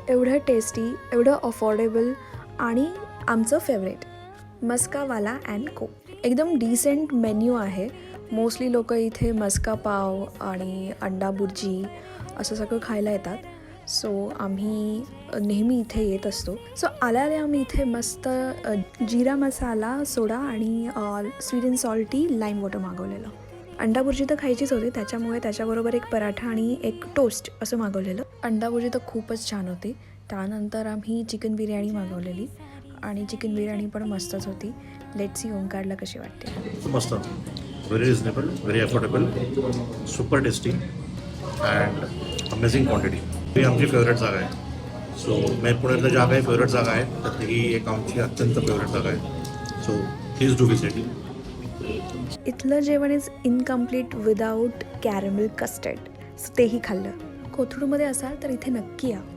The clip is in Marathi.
एवढं टेस्टी, एवढं अफोर्डेबल आणि आमचं फेवरेट मस्कावाला अँड को. एकदम डिसेंट मेन्यू आहे. मोस्टली लोक इथे मस्का पाव आणि अंडा बुर्जी असं सगळं खायला येतात. सो आम्ही नेहमी इथे येत असतो. सो आल्या आम्ही इथे मस्त जिरा मसाला सोडा आणि sweet and salty lime water मागवलेलं. अंडा बुर्जी तर खायचीच होती, त्याच्यामुळे त्याच्याबरोबर एक पराठा आणि एक टोस्ट असं मागवलेलं. अंडा बुर्जी तर खूपच छान होती. त्यानंतर आम्ही चिकन बिर्याणी मागवलेली आणि चिकन बिर्याणी पण मस्तच होती. लेट्स सी ओंकारला कशी वाटते. मस्त, very reasonable, very affordable, super tasty and amazing quantity. ही आमची फेवरेट जागा आहे. सो पुण्यातल्या ज्या काही फेवरेट जागा आहेत त्यातली ही एक आमची अत्यंत फेवरेट जागा आहे. So please do visit. इथलं जेवण is incomplete without caramel custard. So तेही खाल्लं. कोथरूडमध्ये असाल तर इथे नक्की या.